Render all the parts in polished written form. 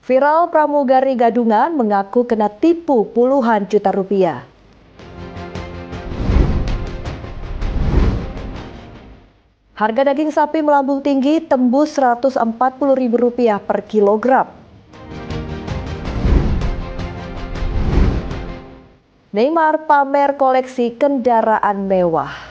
Viral pramugari gadungan mengaku kena tipu puluhan juta rupiah. Harga daging sapi melambung tinggi tembus Rp140.000 per kilogram. Neymar pamer koleksi kendaraan mewah.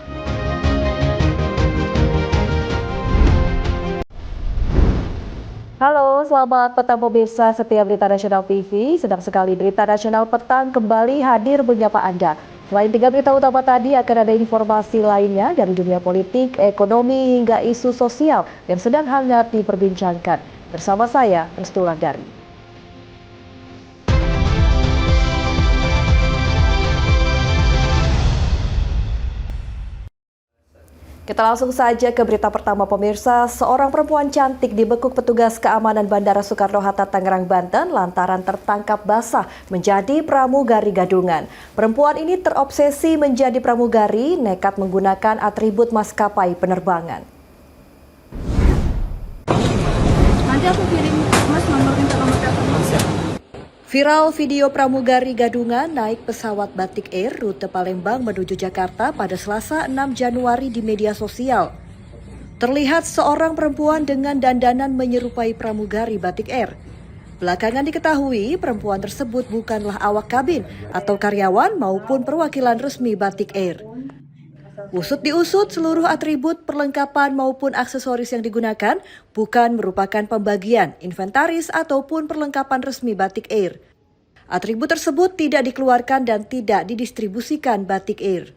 Halo, selamat petang pemirsa setia Berita Nasional TV. Sedang sekali Berita Nasional Petang kembali hadir menyapa Anda. Selain 3 berita utama tadi, akan ada informasi lainnya dari dunia politik, ekonomi, hingga isu sosial yang sedang hangat diperbincangkan. Bersama saya, Restu Landari. Kita langsung saja ke berita pertama pemirsa. Seorang perempuan cantik dibekuk petugas keamanan Bandara Soekarno-Hatta, Tangerang, Banten lantaran tertangkap basah menjadi pramugari gadungan. Perempuan ini terobsesi menjadi pramugari, nekat menggunakan atribut maskapai penerbangan. Nanti aku kirim Mas nomor telepon Mas ya. Viral video pramugari gadungan naik pesawat Batik Air rute Palembang menuju Jakarta pada Selasa 6 Januari di media sosial. Terlihat seorang perempuan dengan dandanan menyerupai pramugari Batik Air. Belakangan diketahui perempuan tersebut bukanlah awak kabin atau karyawan maupun perwakilan resmi Batik Air. Usut diusut, seluruh atribut, perlengkapan maupun aksesoris yang digunakan bukan merupakan pembagian, inventaris ataupun perlengkapan resmi Batik Air. Atribut tersebut tidak dikeluarkan dan tidak didistribusikan Batik Air.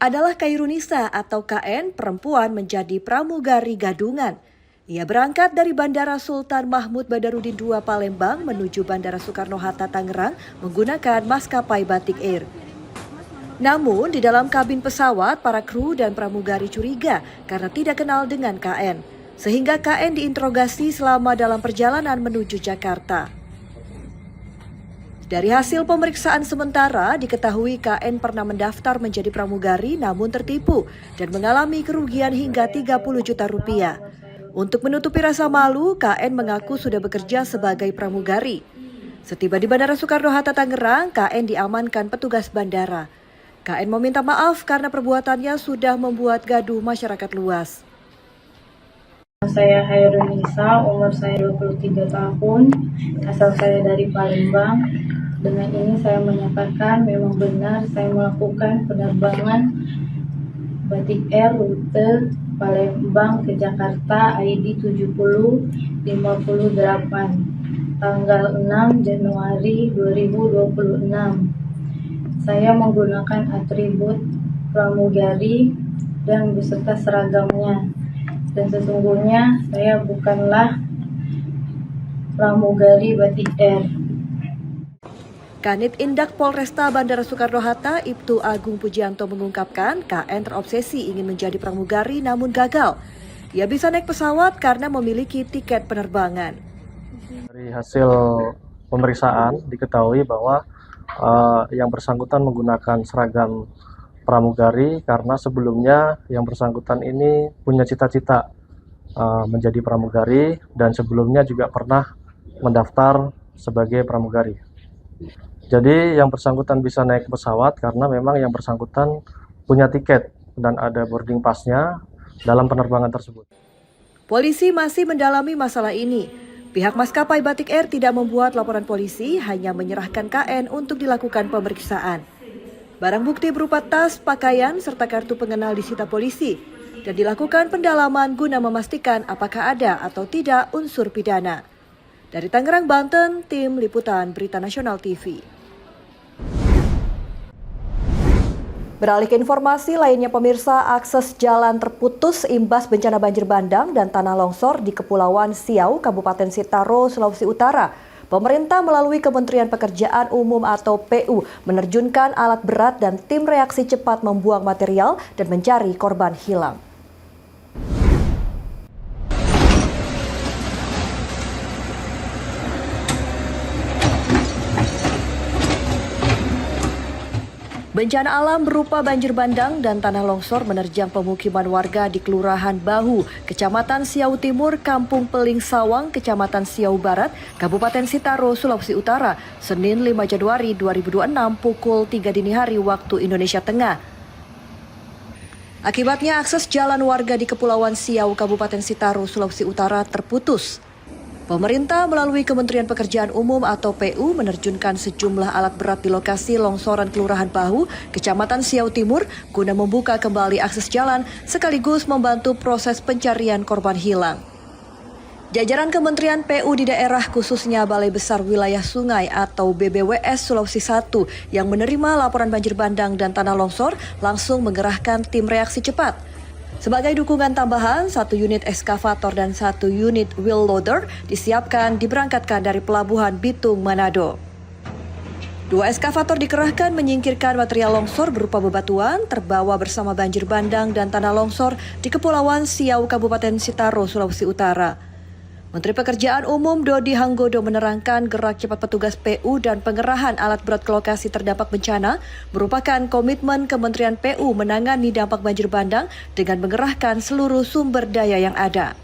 Adalah Kairunisa atau KN, perempuan menjadi pramugari gadungan. Ia berangkat dari Bandara Sultan Mahmud Badarudin II Palembang menuju Bandara Soekarno-Hatta Tangerang menggunakan maskapai Batik Air. Namun, di dalam kabin pesawat, para kru dan pramugari curiga karena tidak kenal dengan KN. Sehingga KN diinterogasi selama dalam perjalanan menuju Jakarta. Dari hasil pemeriksaan sementara, diketahui KN pernah mendaftar menjadi pramugari namun tertipu dan mengalami kerugian hingga 30 juta rupiah. Untuk menutupi rasa malu, KN mengaku sudah bekerja sebagai pramugari. Setiba di Bandara Soekarno-Hatta Tangerang, KN diamankan petugas bandara. KN meminta maaf karena perbuatannya sudah membuat gaduh masyarakat luas. Saya Hairunisa, umur saya 23 tahun, asal saya dari Palembang. Dengan ini saya menyatakan memang benar saya melakukan penerbangan Batik Air rute Palembang ke Jakarta ID 7058 tanggal 6 Januari 2026. Saya menggunakan atribut pramugari dan beserta seragamnya. Dan sesungguhnya saya bukanlah pramugari Batik Air. Kanit Indak Polresta Bandara Soekarno-Hatta, Ibtu Agung Pujianto mengungkapkan KN terobsesi ingin menjadi pramugari namun gagal. Ia bisa naik pesawat karena memiliki tiket penerbangan. Dari hasil pemeriksaan diketahui bahwa yang bersangkutan menggunakan seragam pramugari karena sebelumnya yang bersangkutan ini punya cita-cita menjadi pramugari dan sebelumnya juga pernah mendaftar sebagai pramugari. Jadi yang bersangkutan bisa naik pesawat karena memang yang bersangkutan punya tiket dan ada boarding pass-nya dalam penerbangan tersebut. Polisi masih mendalami masalah ini. Pihak maskapai Batik Air tidak membuat laporan polisi, hanya menyerahkan KN untuk dilakukan pemeriksaan. Barang bukti berupa tas, pakaian, serta kartu pengenal disita polisi dan dilakukan pendalaman guna memastikan apakah ada atau tidak unsur pidana. Dari Tangerang, Banten, Tim Liputan Berita Nasional TV. Beralih ke informasi lainnya pemirsa, akses jalan terputus imbas bencana banjir bandang dan tanah longsor di Kepulauan Siau, Kabupaten Sitaro, Sulawesi Utara. Pemerintah melalui Kementerian Pekerjaan Umum atau PU menerjunkan alat berat dan tim reaksi cepat membuang material dan mencari korban hilang. Bencana alam berupa banjir bandang dan tanah longsor menerjang pemukiman warga di Kelurahan Bahu, Kecamatan Siau Timur, Kampung Peling Sawang, Kecamatan Siau Barat, Kabupaten Sitaro, Sulawesi Utara, Senin 5 Januari 2026 pukul 3 dini hari waktu Indonesia Tengah. Akibatnya akses jalan warga di Kepulauan Siau, Kabupaten Sitaro, Sulawesi Utara terputus. Pemerintah melalui Kementerian Pekerjaan Umum atau PU menerjunkan sejumlah alat berat di lokasi longsoran Kelurahan Bahu, Kecamatan Siau Timur, guna membuka kembali akses jalan sekaligus membantu proses pencarian korban hilang. Jajaran Kementerian PU di daerah khususnya Balai Besar Wilayah Sungai atau BBWS Sulawesi 1 yang menerima laporan banjir bandang dan tanah longsor langsung mengerahkan tim reaksi cepat. Sebagai dukungan tambahan, 1 unit eskavator dan 1 unit wheel loader disiapkan diberangkatkan dari Pelabuhan Bitung, Manado. 2 eskavator dikerahkan menyingkirkan material longsor berupa bebatuan terbawa bersama banjir bandang dan tanah longsor di Kepulauan Siau, Kabupaten Sitaro, Sulawesi Utara. Menteri Pekerjaan Umum Dodi Hanggodo menerangkan gerak cepat petugas PU dan pengerahan alat berat ke lokasi terdampak bencana merupakan komitmen Kementerian PU menangani dampak banjir bandang dengan mengerahkan seluruh sumber daya yang ada.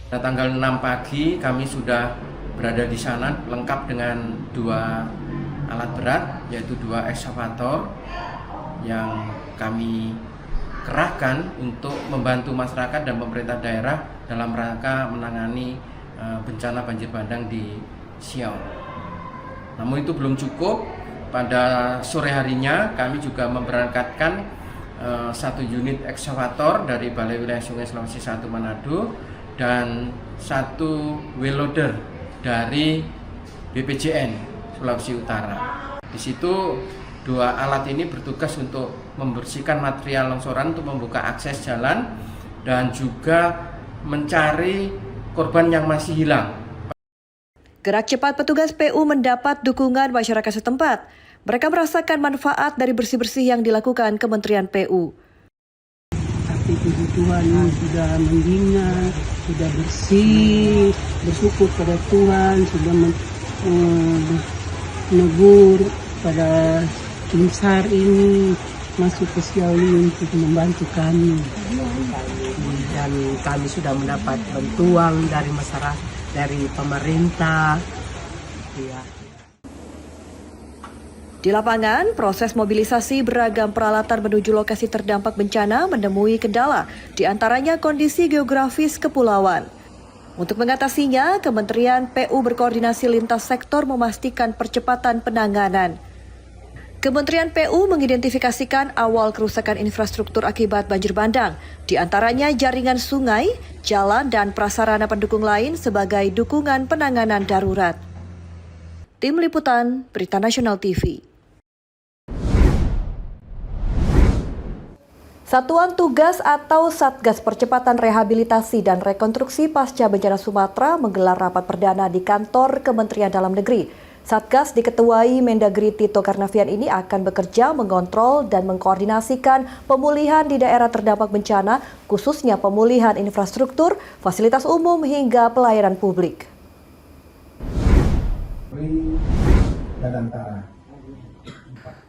Pada tanggal 6 pagi kami sudah berada di sana lengkap dengan 2 alat berat, yaitu 2 ekskavator yang kami kerahkan untuk membantu masyarakat dan pemerintah daerah dalam rangka menangani bencana banjir bandang di Siau. Namun itu belum cukup. Pada sore harinya kami juga memberangkatkan 1 unit ekskavator dari Balai Wilayah Sungai Sulawesi 1 Manado dan 1 wheel loader dari BPJN Sulawesi Utara. Di situ 2 alat ini bertugas untuk membersihkan material longsoran untuk membuka akses jalan dan juga mencari korban yang masih hilang. Gerak cepat petugas PU mendapat dukungan masyarakat setempat. Mereka merasakan manfaat dari bersih-bersih yang dilakukan Kementerian PU. Tapi puji Tuhan sudah mendingan, sudah bersih, bersyukur pada Tuhan, sudah menegur pada tim SAR ini masuk ke Siau ini untuk membantu kami. Dan kami sudah mendapat bantuan dari masyarakat, dari pemerintah. Ya. Di lapangan, proses mobilisasi beragam peralatan menuju lokasi terdampak bencana menemui kendala, di antaranya kondisi geografis kepulauan. Untuk mengatasinya, Kementerian PU berkoordinasi lintas sektor memastikan percepatan penanganan. Kementerian PU mengidentifikasikan awal kerusakan infrastruktur akibat banjir bandang, di antaranya jaringan sungai, jalan, dan prasarana pendukung lain sebagai dukungan penanganan darurat. Tim Liputan, Berita Nasional TV. Satuan Tugas atau Satgas Percepatan Rehabilitasi dan Rekonstruksi Pasca Bencana Sumatera menggelar rapat perdana di kantor Kementerian Dalam Negeri. Satgas diketuai Mendagri Tito Karnavian ini akan bekerja mengontrol dan mengkoordinasikan pemulihan di daerah terdampak bencana, khususnya pemulihan infrastruktur, fasilitas umum hingga pelayanan publik.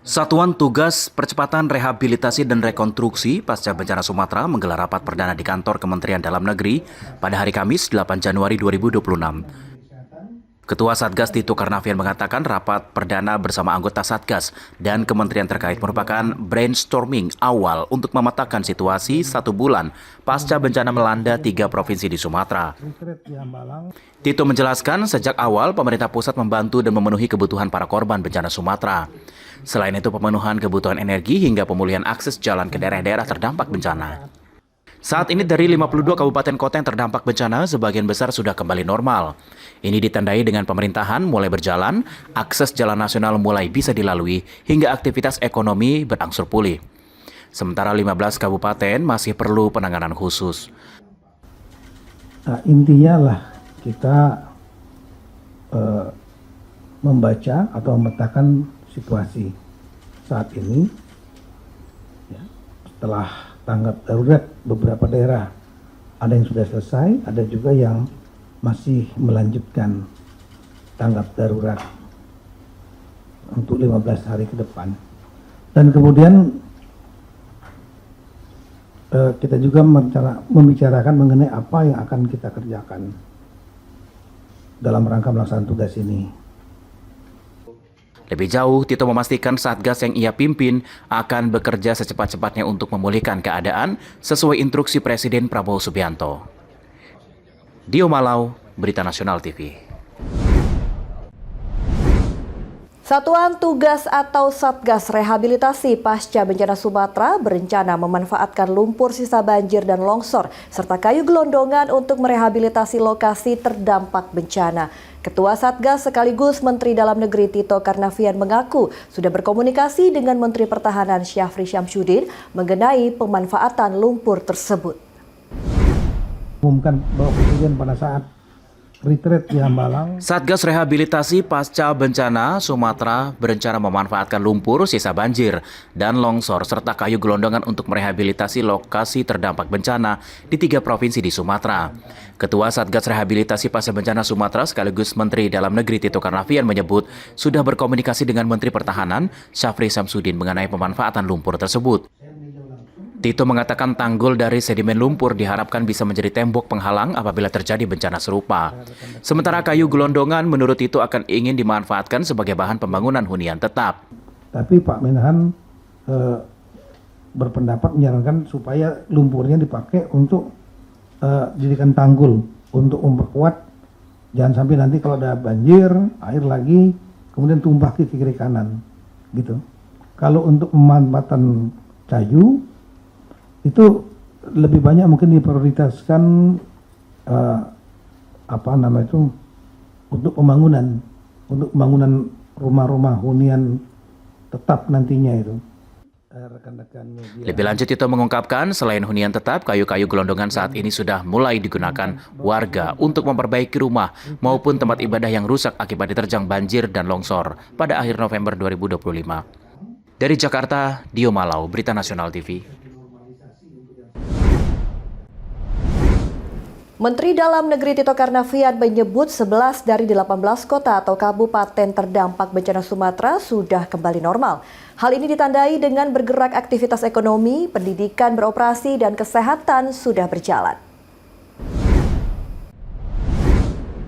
Satuan Tugas Percepatan Rehabilitasi dan Rekonstruksi Pasca Bencana Sumatera menggelar rapat perdana di kantor Kementerian Dalam Negeri pada hari Kamis 8 Januari 2026. Ketua Satgas Tito Karnavian mengatakan rapat perdana bersama anggota Satgas dan kementerian terkait merupakan brainstorming awal untuk memetakan situasi 1 bulan pasca bencana melanda 3 provinsi di Sumatera. Tito menjelaskan sejak awal pemerintah pusat membantu dan memenuhi kebutuhan para korban bencana Sumatera. Selain itu pemenuhan kebutuhan energi hingga pemulihan akses jalan ke daerah-daerah terdampak bencana. Saat ini dari 52 kabupaten kota yang terdampak bencana, sebagian besar sudah kembali normal. Ini ditandai dengan pemerintahan mulai berjalan, akses jalan nasional mulai bisa dilalui, hingga aktivitas ekonomi berangsur pulih. Sementara 15 kabupaten masih perlu penanganan khusus. Nah, intinya lah kita membaca atau memetakan situasi saat ini. Ya, setelah tanggap darurat beberapa daerah ada yang sudah selesai, ada juga yang masih melanjutkan tanggap darurat untuk 15 hari ke depan. Dan kemudian kita juga membicarakan mengenai apa yang akan kita kerjakan dalam rangka melaksanakan tugas ini. Lebih jauh, Tito memastikan Satgas yang ia pimpin akan bekerja secepat-cepatnya untuk memulihkan keadaan sesuai instruksi Presiden Prabowo Subianto. Dio Malau, Berita Nasional TV. Satuan Tugas atau Satgas Rehabilitasi Pasca Bencana Sumatera berencana memanfaatkan lumpur sisa banjir dan longsor serta kayu gelondongan untuk merehabilitasi lokasi terdampak bencana. Ketua Satgas sekaligus Menteri Dalam Negeri Tito Karnavian mengaku sudah berkomunikasi dengan Menteri Pertahanan Syafri Syamsuddin mengenai pemanfaatan lumpur tersebut. Umumkan bahwa Presiden pada saat retreat di Hambalang, Satgas Rehabilitasi Pasca Bencana Sumatera berencana memanfaatkan lumpur sisa banjir dan longsor serta kayu gelondongan untuk merehabilitasi lokasi terdampak bencana di 3 provinsi di Sumatera. Ketua Satgas Rehabilitasi Pasca Bencana Sumatera sekaligus Menteri Dalam Negeri Tito Karnavian menyebut sudah berkomunikasi dengan Menteri Pertahanan Syafri Syamsuddin mengenai pemanfaatan lumpur tersebut. Tito mengatakan tanggul dari sedimen lumpur diharapkan bisa menjadi tembok penghalang apabila terjadi bencana serupa. Sementara kayu gelondongan menurut Tito akan ingin dimanfaatkan sebagai bahan pembangunan hunian tetap. tapi Pak Menhan berpendapat menyarankan supaya lumpurnya dipakai untuk jadikan tanggul untuk memperkuat, jangan sampai nanti kalau ada banjir, air lagi, kemudian tumpah ke kiri kanan, gitu. Kalau untuk pemanfaatan kayu, itu lebih banyak mungkin diprioritaskan untuk pembangunan rumah-rumah hunian tetap nantinya itu. Rekan-rekan media. Lebih lanjut Tito mengungkapkan selain hunian tetap, kayu-kayu gelondongan saat ini sudah mulai digunakan warga untuk memperbaiki rumah maupun tempat ibadah yang rusak akibat diterjang banjir dan longsor pada akhir November 2025. Dari Jakarta, Dio Malau, Berita Nasional TV. Menteri Dalam Negeri Tito Karnavian menyebut 11 dari 18 kota atau kabupaten terdampak bencana Sumatera sudah kembali normal. Hal ini ditandai dengan bergerak aktivitas ekonomi, pendidikan beroperasi, dan kesehatan sudah berjalan.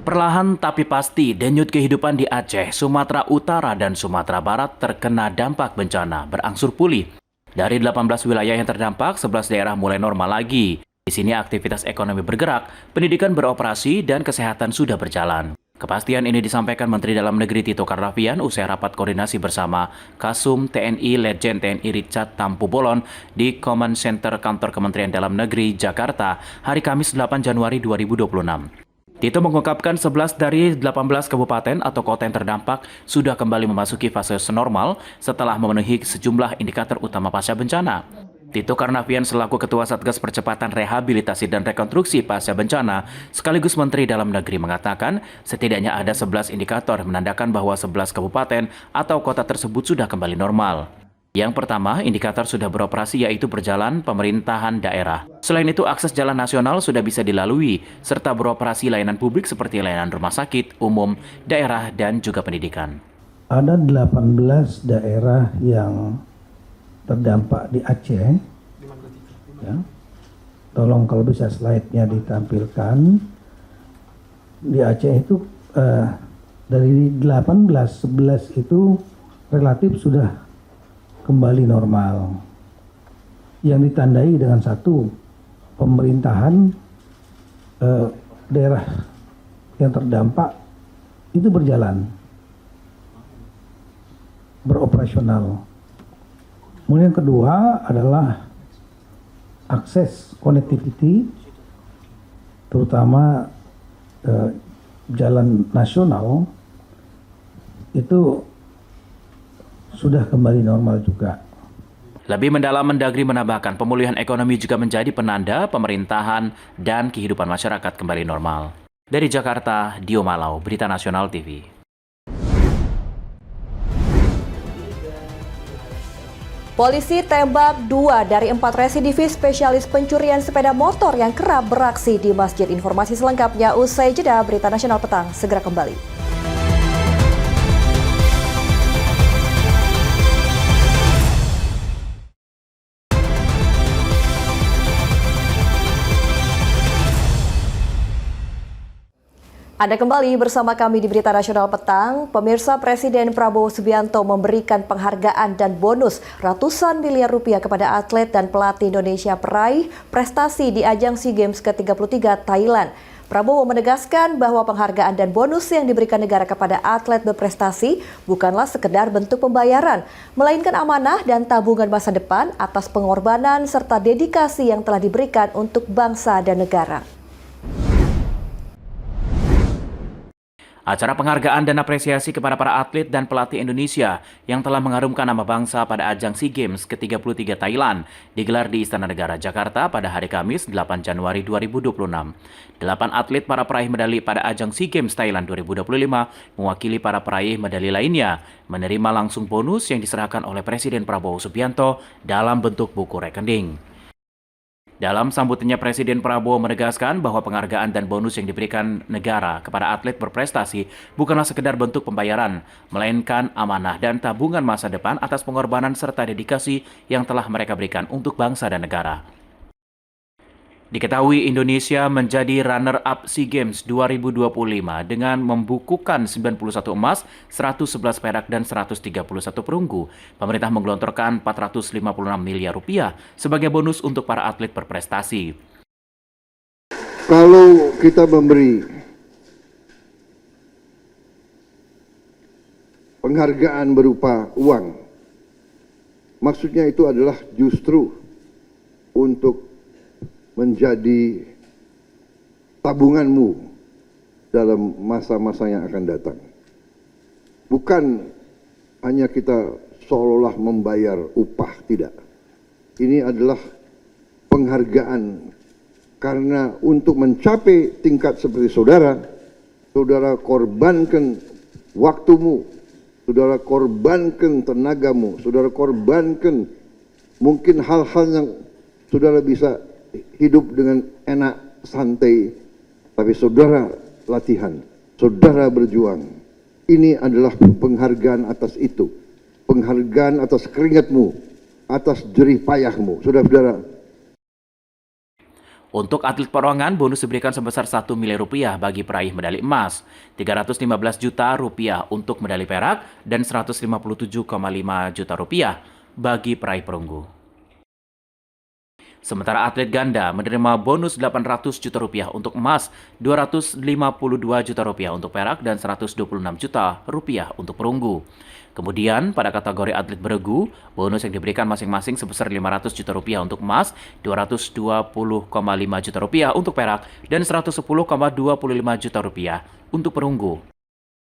Perlahan tapi pasti, denyut kehidupan di Aceh, Sumatera Utara, dan Sumatera Barat terkena dampak bencana berangsur pulih. Dari 18 wilayah yang terdampak, 11 daerah mulai normal lagi. Di sini aktivitas ekonomi bergerak, pendidikan beroperasi, dan kesehatan sudah berjalan. Kepastian ini disampaikan Menteri Dalam Negeri Tito Karnavian usai rapat koordinasi bersama Kasum TNI Letjen TNI Richard Tampu Bolon di Command Center Kantor Kementerian Dalam Negeri Jakarta hari Kamis 8 Januari 2026. Tito mengungkapkan 11 dari 18 kabupaten atau kota yang terdampak sudah kembali memasuki fase normal setelah memenuhi sejumlah indikator utama pasca bencana. Tito Karnavian selaku Ketua Satgas Percepatan Rehabilitasi dan Rekonstruksi Pasca Bencana sekaligus Menteri Dalam Negeri mengatakan setidaknya ada 11 indikator menandakan bahwa 11 kabupaten atau kota tersebut sudah kembali normal. Yang pertama, indikator sudah beroperasi yaitu berjalan pemerintahan daerah. Selain itu, akses jalan nasional sudah bisa dilalui serta beroperasi layanan publik seperti layanan rumah sakit, umum, daerah, dan juga pendidikan. Ada 18 daerah yang terdampak di Aceh, ya. Tolong kalau bisa slide-nya ditampilkan. Di Aceh itu dari 18, 11 itu relatif sudah kembali normal. Yang ditandai dengan satu, pemerintahan daerah yang terdampak itu berjalan, beroperasional. Kemudian yang kedua adalah akses connectivity, terutama jalan nasional itu sudah kembali normal juga. Lebih mendalam, Mendagri menambahkan pemulihan ekonomi juga menjadi penanda pemerintahan dan kehidupan masyarakat kembali normal. Dari Jakarta, Dio Malau, Berita Nasional TV. Polisi tembak 2 dari 4 residivis spesialis pencurian sepeda motor yang kerap beraksi di masjid. Informasi selengkapnya usai jeda. Berita Nasional Petang segera kembali. Anda kembali bersama kami di Berita Nasional Petang. Pemirsa, Presiden Prabowo Subianto memberikan penghargaan dan bonus ratusan miliar rupiah kepada atlet dan pelatih Indonesia peraih prestasi di ajang SEA Games ke-33 Thailand. Prabowo menegaskan bahwa penghargaan dan bonus yang diberikan negara kepada atlet berprestasi bukanlah sekedar bentuk pembayaran, melainkan amanah dan tabungan masa depan atas pengorbanan serta dedikasi yang telah diberikan untuk bangsa dan negara. Acara penghargaan dan apresiasi kepada para atlet dan pelatih Indonesia yang telah mengharumkan nama bangsa pada ajang SEA Games ke-33 Thailand digelar di Istana Negara, Jakarta pada hari Kamis 8 Januari 2026. 8 atlet para peraih medali pada ajang SEA Games Thailand 2025 mewakili para peraih medali lainnya menerima langsung bonus yang diserahkan oleh Presiden Prabowo Subianto dalam bentuk buku rekening. Dalam sambutannya, Presiden Prabowo menegaskan bahwa penghargaan dan bonus yang diberikan negara kepada atlet berprestasi bukanlah sekedar bentuk pembayaran, melainkan amanah dan tabungan masa depan atas pengorbanan serta dedikasi yang telah mereka berikan untuk bangsa dan negara. Diketahui Indonesia menjadi runner-up SEA Games 2025 dengan membukukan 91 emas, 111 perak, dan 131 perunggu. Pemerintah menggelontorkan 456 miliar rupiah sebagai bonus untuk para atlet berprestasi. Kalau kita memberi penghargaan berupa uang, maksudnya itu adalah justru untuk menjadi tabunganmu dalam masa-masa yang akan datang. Bukan hanya kita seolah-olah membayar upah, tidak. Ini adalah penghargaan karena untuk mencapai tingkat seperti saudara, saudara korbankan waktumu, saudara korbankan tenagamu, saudara korbankan mungkin hal-hal yang saudara bisa hidup dengan enak, santai, tapi saudara latihan, saudara berjuang. Ini adalah penghargaan atas itu, penghargaan atas keringatmu, atas jerih payahmu, saudara-saudara. Untuk atlet perorangan, bonus diberikan sebesar 1 miliar rupiah bagi peraih medali emas, 315 juta rupiah untuk medali perak, dan 157,5 juta rupiah bagi peraih perunggu. Sementara atlet ganda menerima bonus 800 juta rupiah untuk emas, 252 juta rupiah untuk perak, dan 126 juta rupiah untuk perunggu. Kemudian pada kategori atlet beregu, bonus yang diberikan masing-masing sebesar 500 juta rupiah untuk emas, 220,5 juta rupiah untuk perak, dan 110,25 juta rupiah untuk perunggu.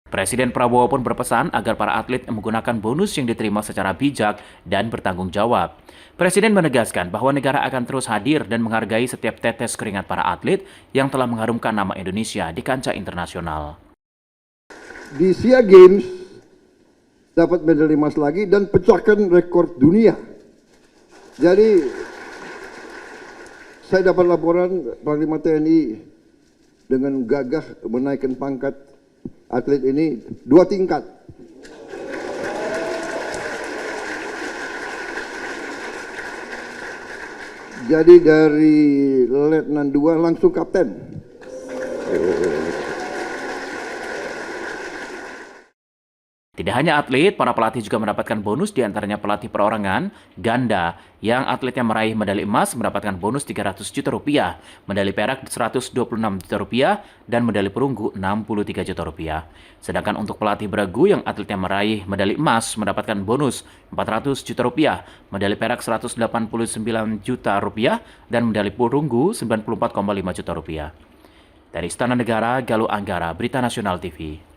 Presiden Prabowo pun berpesan agar para atlet menggunakan bonus yang diterima secara bijak dan bertanggung jawab. Presiden menegaskan bahwa negara akan terus hadir dan menghargai setiap tetes keringat para atlet yang telah mengharumkan nama Indonesia di kancah internasional. Di SEA Games dapat medali emas lagi dan pecahkan rekor dunia. Jadi saya dapat laporan Panglima TNI dengan gagah menaikkan pangkat atlet ini 2 tingkat. Jadi dari letnan 2 langsung kapten. Tidak hanya atlet, para pelatih juga mendapatkan bonus, diantaranya pelatih perorangan, ganda, yang atletnya meraih medali emas mendapatkan bonus 300 juta rupiah, medali perak 126 juta rupiah, dan medali perunggu 63 juta rupiah. Sedangkan untuk pelatih beregu yang atletnya meraih medali emas mendapatkan bonus 400 juta rupiah, medali perak 189 juta rupiah, dan medali perunggu 94,5 juta rupiah. Dari Istana Negara, Galuh Anggara, Berita Nasional TV.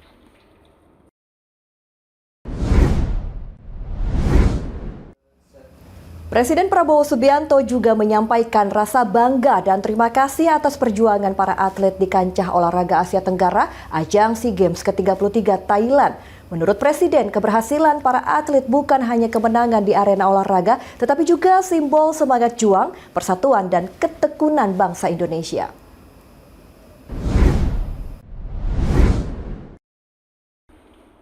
Presiden Prabowo Subianto juga menyampaikan rasa bangga dan terima kasih atas perjuangan para atlet di kancah olahraga Asia Tenggara ajang SEA Games ke-33 Thailand. Menurut Presiden, keberhasilan para atlet bukan hanya kemenangan di arena olahraga, tetapi juga simbol semangat juang, persatuan, dan ketekunan bangsa Indonesia.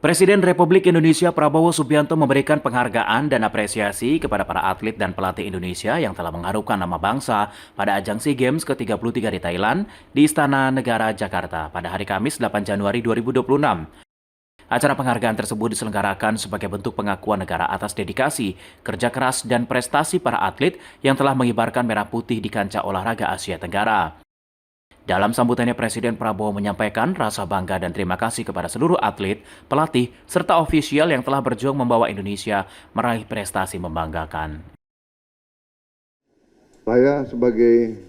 Presiden Republik Indonesia Prabowo Subianto memberikan penghargaan dan apresiasi kepada para atlet dan pelatih Indonesia yang telah mengharumkan nama bangsa pada ajang SEA Games ke-33 di Thailand di Istana Negara Jakarta pada hari Kamis 8 Januari 2026. Acara penghargaan tersebut diselenggarakan sebagai bentuk pengakuan negara atas dedikasi, kerja keras, dan prestasi para atlet yang telah mengibarkan merah putih di kancah olahraga Asia Tenggara. Dalam sambutannya, Presiden Prabowo menyampaikan rasa bangga dan terima kasih kepada seluruh atlet, pelatih, serta ofisial yang telah berjuang membawa Indonesia meraih prestasi membanggakan. Saya sebagai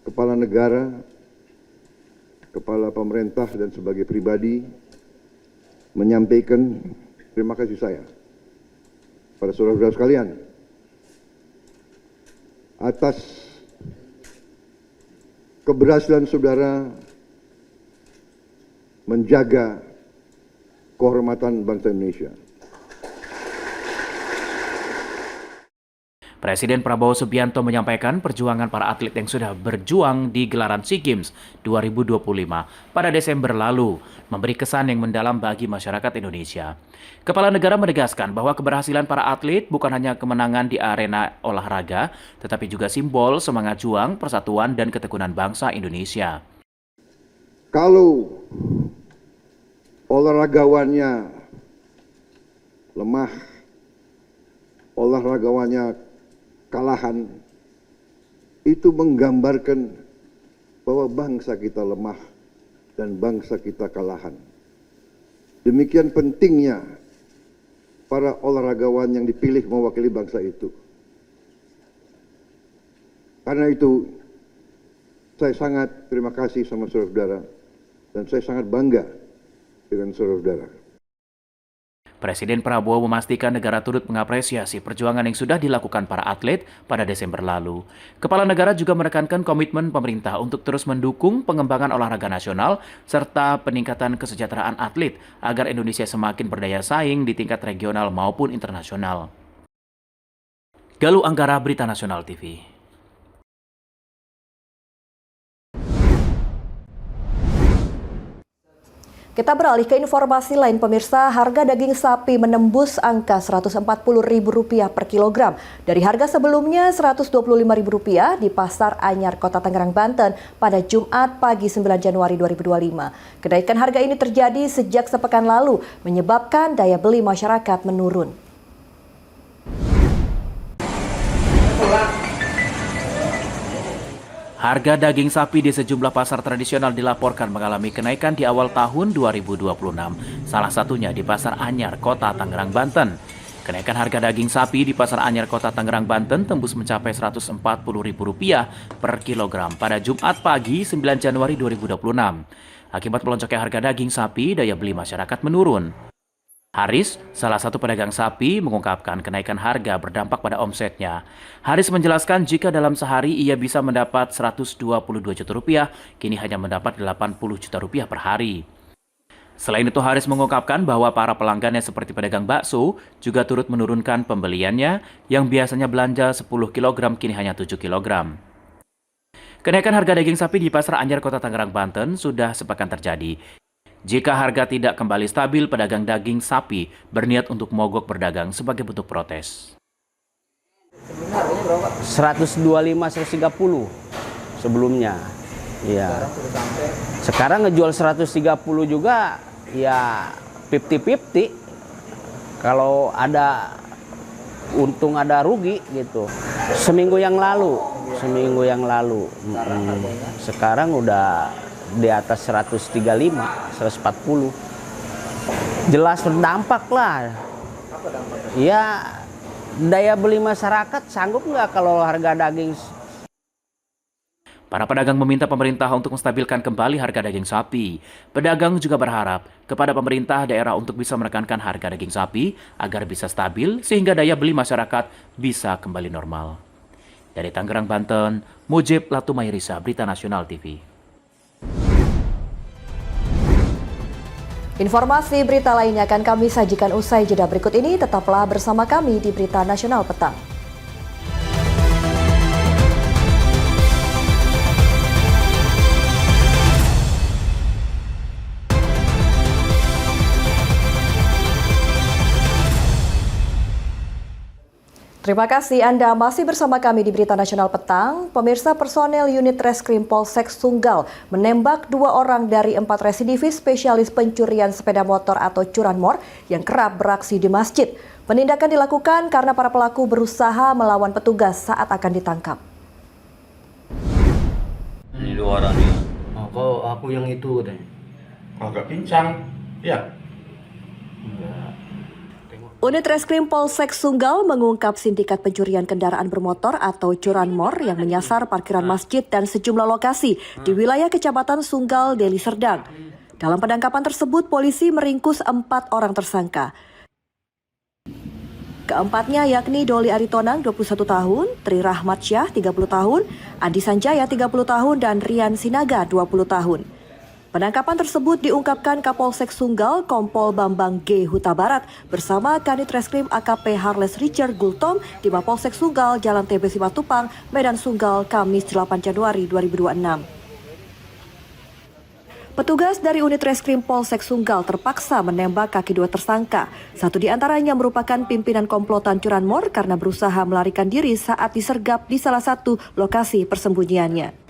kepala negara, kepala pemerintah, dan sebagai pribadi menyampaikan terima kasih saya pada saudara-saudara sekalian atas keberhasilan saudara menjaga kehormatan bangsa Indonesia. Presiden Prabowo Subianto menyampaikan perjuangan para atlet yang sudah berjuang di gelaran SEA Games 2025 pada Desember lalu memberi kesan yang mendalam bagi masyarakat Indonesia. Kepala negara menegaskan bahwa keberhasilan para atlet bukan hanya kemenangan di arena olahraga, tetapi juga simbol semangat juang, persatuan, dan ketekunan bangsa Indonesia. Kalau olahragawannya lemah, olahragawannya kalahan, itu menggambarkan bahwa bangsa kita lemah dan bangsa kita kalahan. Demikian pentingnya para olahragawan yang dipilih mewakili bangsa itu. Karena itu, saya sangat terima kasih sama saudara-saudara dan saya sangat bangga dengan saudara-saudara. Presiden Prabowo memastikan negara turut mengapresiasi perjuangan yang sudah dilakukan para atlet pada Desember lalu. Kepala negara juga menekankan komitmen pemerintah untuk terus mendukung pengembangan olahraga nasional serta peningkatan kesejahteraan atlet agar Indonesia semakin berdaya saing di tingkat regional maupun internasional. Galuh Anggara, Berita Nasional TV. Kita beralih ke informasi lain, pemirsa. Harga daging sapi menembus angka Rp140.000 per kilogram. Dari harga sebelumnya Rp125.000 di Pasar Anyar, Kota Tangerang, Banten pada Jumat pagi 9 Januari 2025. Kenaikan harga ini terjadi sejak sepekan lalu, menyebabkan daya beli masyarakat menurun. Harga daging sapi di sejumlah pasar tradisional dilaporkan mengalami kenaikan di awal tahun 2026. Salah satunya di Pasar Anyar, Kota Tangerang, Banten. Kenaikan harga daging sapi di Pasar Anyar, Kota Tangerang, Banten tembus mencapai Rp140.000 per kilogram pada Jumat pagi 9 Januari 2026. Akibat melonjaknya harga daging sapi, daya beli masyarakat menurun. Haris, salah satu pedagang sapi, mengungkapkan kenaikan harga berdampak pada omsetnya. Haris menjelaskan jika dalam sehari ia bisa mendapat Rp122 juta, kini hanya mendapat Rp80 juta per hari. Selain itu, Haris mengungkapkan bahwa para pelanggannya seperti pedagang bakso juga turut menurunkan pembeliannya yang biasanya belanja 10 kg kini hanya 7 kg. Kenaikan harga daging sapi di Pasar Anyar, Kota Tangerang, Banten sudah sepekan terjadi. Jika harga tidak kembali stabil, pedagang daging sapi berniat untuk mogok berdagang sebagai bentuk protes. 125, 130 sebelumnya. Ya. Sekarang ngejual 130 juga ya 50-50. Kalau ada untung ada rugi gitu. Seminggu yang lalu. Sekarang udah di atas 135, 140. Jelas berdampak lah. Apa dampaknya? Ya, daya beli masyarakat sanggup nggak kalau harga daging. Para pedagang meminta pemerintah untuk menstabilkan kembali harga daging sapi. Pedagang juga berharap kepada pemerintah daerah untuk bisa menekankan harga daging sapi agar bisa stabil sehingga daya beli masyarakat bisa kembali normal. Dari Tangerang, Banten, Mujib Latumairisa, Berita Nasional TV. Informasi berita lainnya akan kami sajikan usai jeda berikut ini. Tetaplah bersama kami di Berita Nasional Petang. Terima kasih Anda masih bersama kami di Berita Nasional Petang. Pemirsa, personel unit Reskrim Polsek Sunggal menembak 2 orang dari 4 residivis spesialis pencurian sepeda motor atau curanmor yang kerap beraksi di masjid. Penindakan dilakukan karena para pelaku berusaha melawan petugas saat akan ditangkap. Ini 2 orang nih. Oh, kok aku yang itu katanya. Agak pincang. Ya. Unit Reskrim Polsek Sunggal mengungkap sindikat pencurian kendaraan bermotor atau curanmor yang menyasar parkiran masjid dan sejumlah lokasi di wilayah Kecamatan Sunggal, Deli Serdang. Dalam penangkapan tersebut, polisi meringkus 4 orang tersangka. Keempatnya yakni Doli Aritonang 21 tahun, Tri Rahmatsyah 30 tahun, Adi Sanjaya 30 tahun, dan Rian Sinaga 20 tahun. Penangkapan tersebut diungkapkan Kapolsek Sunggal Kompol Bambang G. Huta Barat bersama Kanit Reskrim AKP Harles Richard Gultom di Mapolsek Sunggal, Jalan TB Simatupang, Medan Sunggal, Kamis 8 Januari 2026. Petugas dari unit Reskrim Polsek Sunggal terpaksa menembak kaki 2 tersangka. Satu di antaranya merupakan pimpinan komplotan curanmor karena berusaha melarikan diri saat disergap di salah satu lokasi persembunyiannya.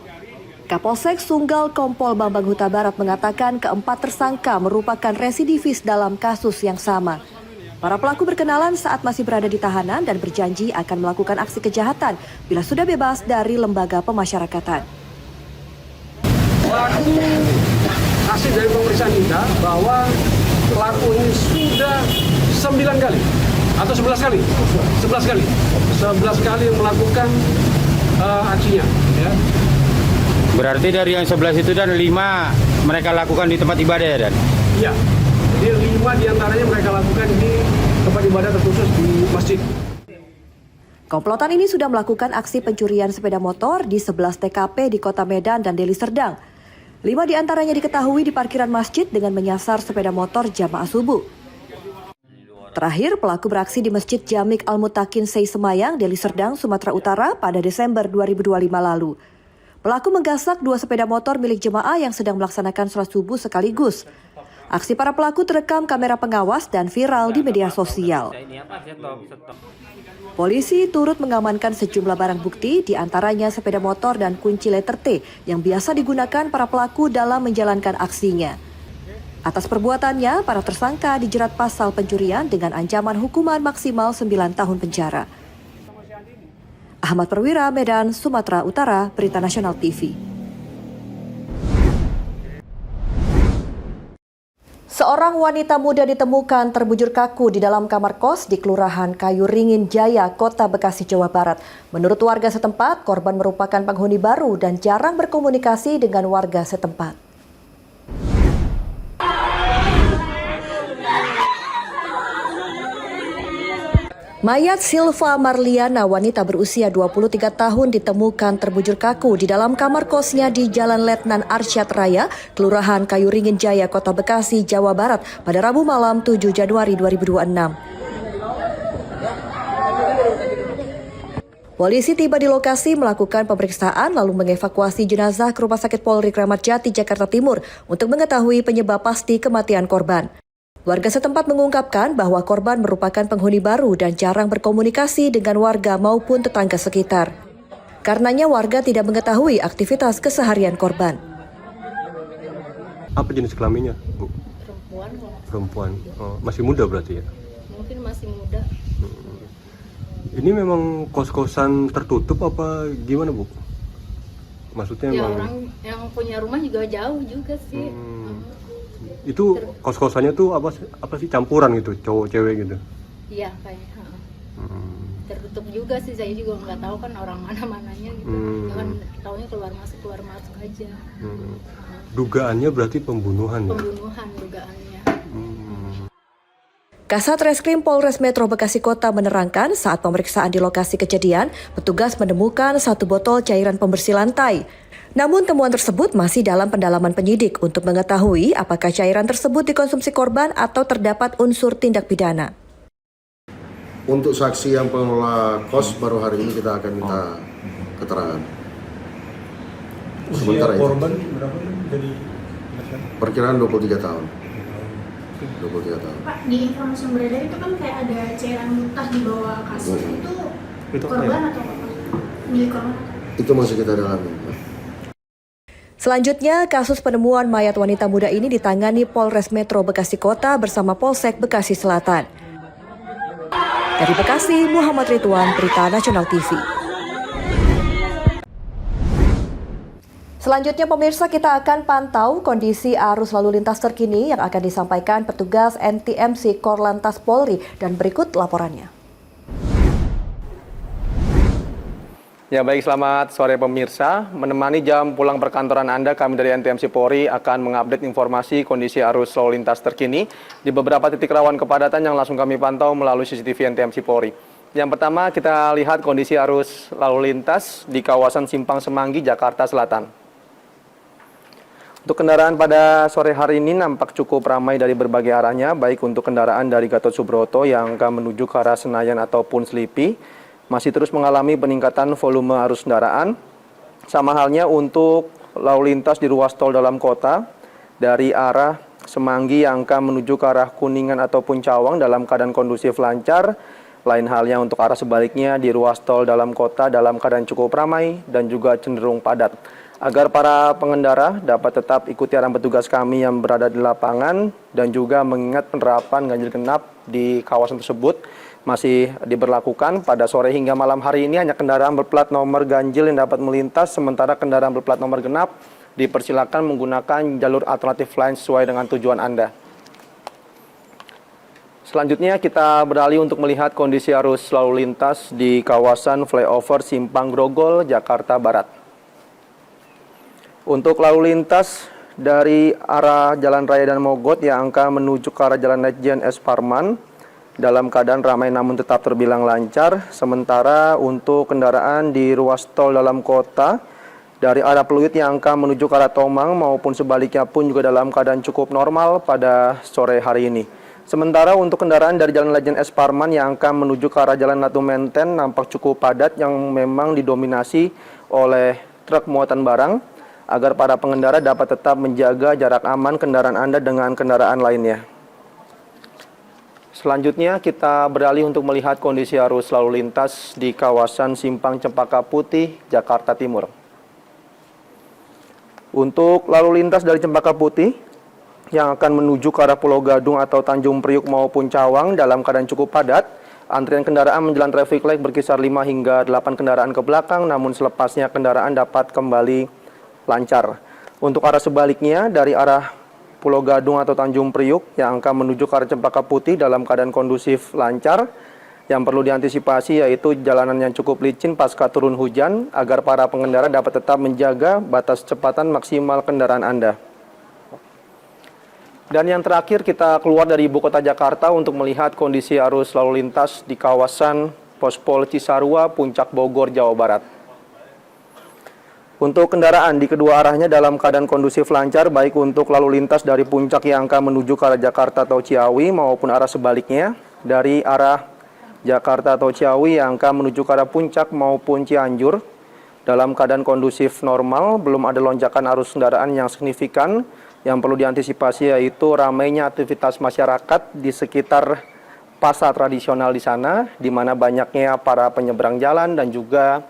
Kapolsek Sunggal Kompol Bambang Huta Barat mengatakan keempat tersangka merupakan residivis dalam kasus yang sama. Para pelaku berkenalan saat masih berada di tahanan dan berjanji akan melakukan aksi kejahatan bila sudah bebas dari lembaga pemasyarakatan. Pelaku hasil dari pemeriksaan kita bahwa pelaku ini sudah 9 kali atau 11 kali. 11 kali melakukan aksinya, ya. Berarti dari yang 11 itu dan 5 mereka lakukan di tempat ibadah ya, Dan? Iya. Jadi 5 diantaranya mereka lakukan di tempat ibadah terkhusus di masjid. Komplotan ini sudah melakukan aksi pencurian sepeda motor di 11 TKP di Kota Medan dan Deli Serdang. 5 diantaranya diketahui di parkiran masjid dengan menyasar sepeda motor jamaah subuh. Terakhir, pelaku beraksi di Masjid Jamik Al-Mutakin Sei Semayang, Deli Serdang, Sumatera Utara pada Desember 2025 lalu. Pelaku menggasak 2 sepeda motor milik jemaah yang sedang melaksanakan sholat subuh sekaligus. Aksi para pelaku terekam kamera pengawas dan viral di media sosial. Polisi turut mengamankan sejumlah barang bukti, diantaranya sepeda motor dan kunci letter T yang biasa digunakan para pelaku dalam menjalankan aksinya. Atas perbuatannya, para tersangka dijerat pasal pencurian dengan ancaman hukuman maksimal 9 tahun penjara. Ahmad Perwira, Medan, Sumatera Utara, Berita Nasional TV. Seorang wanita muda ditemukan terbujur kaku di dalam kamar kos di Kelurahan Kayu Ringin Jaya, Kota Bekasi, Jawa Barat. Menurut warga setempat, korban merupakan penghuni baru dan jarang berkomunikasi dengan warga setempat. Mayat Silva Marliana, wanita berusia 23 tahun, ditemukan terbujur kaku di dalam kamar kosnya di Jalan Letnan Arsyad Raya, Kelurahan Kayu Ringin Jaya, Kota Bekasi, Jawa Barat pada Rabu malam 7 Januari 2026. Polisi tiba di lokasi melakukan pemeriksaan lalu mengevakuasi jenazah ke Rumah Sakit Polri Kramat Jati, Jakarta Timur untuk mengetahui penyebab pasti kematian korban. Warga setempat mengungkapkan bahwa korban merupakan penghuni baru dan jarang berkomunikasi dengan warga maupun tetangga sekitar. Karenanya warga tidak mengetahui aktivitas keseharian korban. Apa jenis kelaminnya, Bu? Perempuan kok. Perempuan. Oh, masih muda berarti ya? Mungkin masih muda. Ini memang kos-kosan tertutup apa gimana, Bu? Maksudnya Ya memang... orang yang punya rumah juga jauh juga sih. Itu kos-kosannya tuh apa sih campuran gitu, cowok cewek gitu? Iya kayaknya. Tertutup juga sih, saya juga nggak tahu kan orang mana-mananya gitu. Kan taunya keluar masuk aja. Dugaannya berarti pembunuhan ya? Pembunuhan dugaannya. Kasat Reskrim Polres Metro Bekasi Kota menerangkan saat pemeriksaan di lokasi kejadian, petugas menemukan 1 botol cairan pembersih lantai. Namun temuan tersebut masih dalam pendalaman penyidik untuk mengetahui apakah cairan tersebut dikonsumsi korban atau terdapat unsur tindak pidana. Untuk saksi yang pengelola kos baru hari ini kita akan minta keterangan. Sementara usia korban berapa jadi perkiraan 23 tahun. 23 tahun. Pak, di informasi yang beredar itu kan kayak ada cairan mutah di bawah kasur. Itu Korban atau milik korban? Itu masih kita dalami. Selanjutnya, kasus penemuan mayat wanita muda ini ditangani Polres Metro Bekasi Kota bersama Polsek Bekasi Selatan. Dari Bekasi, Muhammad Ridwan, Berita Nasional TV. Selanjutnya pemirsa, kita akan pantau kondisi arus lalu lintas terkini yang akan disampaikan petugas NTMC Korlantas Polri dan berikut laporannya. Ya baik, selamat sore pemirsa. Menemani jam pulang perkantoran Anda, kami dari NTMC Polri akan mengupdate informasi kondisi arus lalu lintas terkini di beberapa titik rawan kepadatan yang langsung kami pantau melalui CCTV NTMC Polri. Yang pertama, kita lihat kondisi arus lalu lintas di kawasan Simpang Semanggi, Jakarta Selatan. Untuk kendaraan pada sore hari ini nampak cukup ramai dari berbagai arahnya, baik untuk kendaraan dari Gatot Subroto yang akan menuju ke arah Senayan ataupun Selipi, masih terus mengalami peningkatan volume arus kendaraan. Sama halnya untuk lalu lintas di ruas tol dalam kota, dari arah Semanggi yang akan menuju ke arah Kuningan ataupun Cawang dalam keadaan kondusif lancar. Lain halnya untuk arah sebaliknya di ruas tol dalam kota dalam keadaan cukup ramai dan juga cenderung padat. Agar para pengendara dapat tetap ikuti arahan petugas kami yang berada di lapangan dan juga mengingat penerapan ganjil genap di kawasan tersebut masih diberlakukan pada sore hingga malam hari ini. Hanya kendaraan berplat nomor ganjil yang dapat melintas, sementara kendaraan berplat nomor genap dipersilakan menggunakan jalur alternatif lain sesuai dengan tujuan Anda. Selanjutnya kita beralih untuk melihat kondisi arus lalu lintas di kawasan flyover Simpang Grogol, Jakarta Barat. Untuk lalu lintas dari arah Jalan Raya dan Mogot yang akan menuju ke arah Jalan Lejen S. Parman dalam keadaan ramai namun tetap terbilang lancar. Sementara untuk kendaraan di ruas tol dalam kota dari arah Pluit yang akan menuju ke arah Tomang maupun sebaliknya pun juga dalam keadaan cukup normal pada sore hari ini. Sementara untuk kendaraan dari Jalan Lejen S. Parman yang akan menuju ke arah Jalan Latu Menten nampak cukup padat yang memang didominasi oleh truk muatan barang, agar para pengendara dapat tetap menjaga jarak aman kendaraan Anda dengan kendaraan lainnya. Selanjutnya kita beralih untuk melihat kondisi arus lalu lintas di kawasan Simpang Cempaka Putih, Jakarta Timur. Untuk lalu lintas dari Cempaka Putih yang akan menuju ke arah Pulau Gadung atau Tanjung Priuk maupun Cawang dalam keadaan cukup padat, antrian kendaraan menjelang traffic light berkisar 5 hingga 8 kendaraan ke belakang, namun selepasnya kendaraan dapat kembali lancar. Untuk arah sebaliknya dari arah Pulau Gadung atau Tanjung Priuk yang akan menuju ke arah Cempaka Putih dalam keadaan kondusif lancar. Yang perlu diantisipasi yaitu jalanan yang cukup licin pasca turun hujan agar para pengendara dapat tetap menjaga batas kecepatan maksimal kendaraan Anda. Dan yang terakhir kita keluar dari ibu kota Jakarta untuk melihat kondisi arus lalu lintas di kawasan Pospol Cisarua, Puncak Bogor, Jawa Barat. Untuk kendaraan di kedua arahnya dalam keadaan kondusif lancar, baik untuk lalu lintas dari puncak yang akan menuju ke arah Jakarta atau Ciawi maupun arah sebaliknya, dari arah Jakarta atau Ciawi yang akan menuju ke arah puncak maupun Cianjur, dalam keadaan kondusif normal, belum ada lonjakan arus kendaraan yang signifikan. Yang perlu diantisipasi yaitu ramainya aktivitas masyarakat di sekitar pasar tradisional di sana, di mana banyaknya para penyeberang jalan dan juga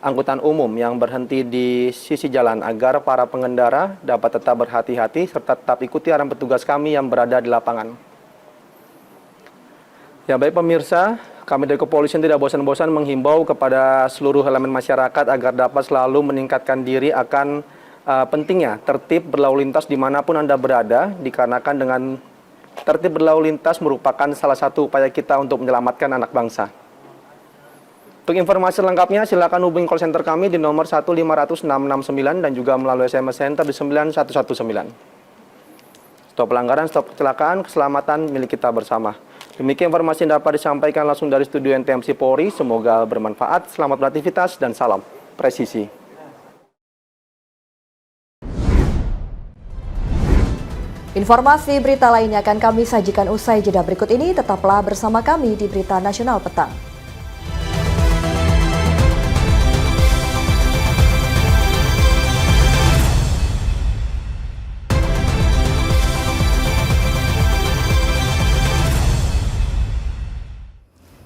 angkutan umum yang berhenti di sisi jalan agar para pengendara dapat tetap berhati-hati serta tetap ikuti arahan petugas kami yang berada di lapangan. Ya baik pemirsa, kami dari kepolisian tidak bosan-bosan menghimbau kepada seluruh elemen masyarakat agar dapat selalu meningkatkan diri akan pentingnya tertib berlalu lintas dimanapun Anda berada, dikarenakan dengan tertib berlalu lintas merupakan salah satu upaya kita untuk menyelamatkan anak bangsa. Untuk informasi lengkapnya, silakan hubungi call center kami di nomor 1500669 dan juga melalui SMS Center di 9119. Stop pelanggaran, stop kecelakaan, keselamatan milik kita bersama. Demikian informasi yang dapat disampaikan langsung dari studio NTMC Polri. Semoga bermanfaat, selamat beraktivitas, dan salam presisi. Informasi berita lainnya akan kami sajikan usai jeda berikut ini. Tetaplah bersama kami di Berita Nasional Petang.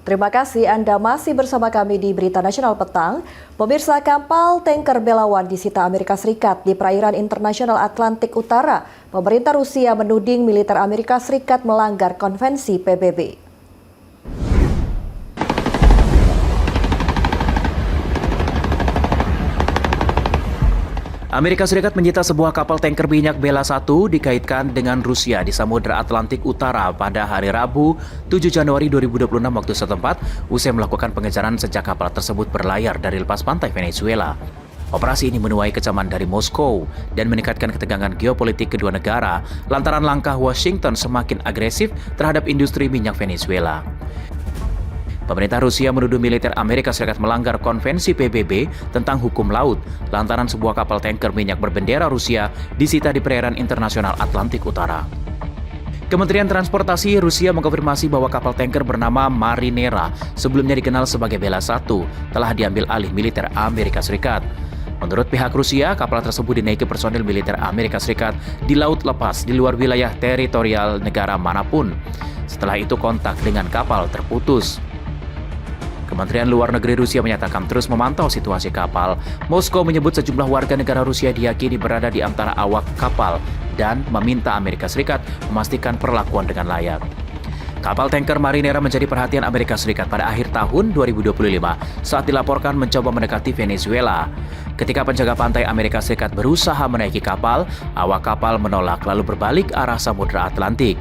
Terima kasih Anda masih bersama kami di Berita Nasional Petang. Pemirsa, kapal tanker Belawan disita Amerika Serikat di perairan internasional Atlantik Utara. Pemerintah Rusia menuding militer Amerika Serikat melanggar konvensi PBB. Amerika Serikat menyita sebuah kapal tanker minyak Bela 1 dikaitkan dengan Rusia di Samudra Atlantik Utara pada hari Rabu 7 Januari 2026 waktu setempat usai melakukan pengejaran sejak kapal tersebut berlayar dari lepas pantai Venezuela. Operasi ini menuai kecaman dari Moskow dan meningkatkan ketegangan geopolitik kedua negara lantaran langkah Washington semakin agresif terhadap industri minyak Venezuela. Pemerintah Rusia menuduh militer Amerika Serikat melanggar konvensi PBB tentang hukum laut lantaran sebuah kapal tanker minyak berbendera Rusia disita di perairan internasional Atlantik Utara. Kementerian Transportasi Rusia mengkonfirmasi bahwa kapal tanker bernama Marinera, sebelumnya dikenal sebagai Bela 1, telah diambil alih militer Amerika Serikat. Menurut pihak Rusia, kapal tersebut dinaiki personil militer Amerika Serikat di laut lepas di luar wilayah teritorial negara manapun. Setelah itu kontak dengan kapal terputus. Kementerian Luar Negeri Rusia menyatakan terus memantau situasi kapal. Moskow menyebut sejumlah warga negara Rusia diyakini berada di antara awak kapal dan meminta Amerika Serikat memastikan perlakuan dengan layak. Kapal tanker Marinera menjadi perhatian Amerika Serikat pada akhir tahun 2025 saat dilaporkan mencoba mendekati Venezuela. Ketika penjaga pantai Amerika Serikat berusaha menaiki kapal, awak kapal menolak lalu berbalik arah Samudra Atlantik.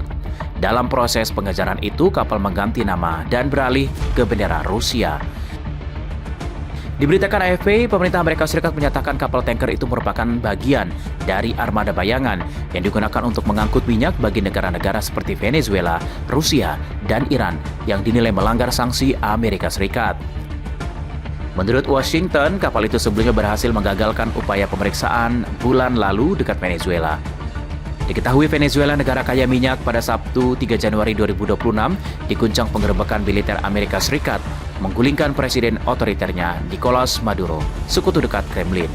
Dalam proses pengejaran itu, kapal mengganti nama dan beralih ke bendera Rusia. Diberitakan AFP, pemerintah Amerika Serikat menyatakan kapal tanker itu merupakan bagian dari armada bayangan yang digunakan untuk mengangkut minyak bagi negara-negara seperti Venezuela, Rusia, dan Iran yang dinilai melanggar sanksi Amerika Serikat. Menurut Washington, kapal itu sebelumnya berhasil menggagalkan upaya pemeriksaan bulan lalu dekat Venezuela. Diketahui Venezuela, negara kaya minyak, pada Sabtu 3 Januari 2026 diguncang penggerebekan militer Amerika Serikat menggulingkan presiden otoriternya Nicolas Maduro, sekutu dekat Kremlin.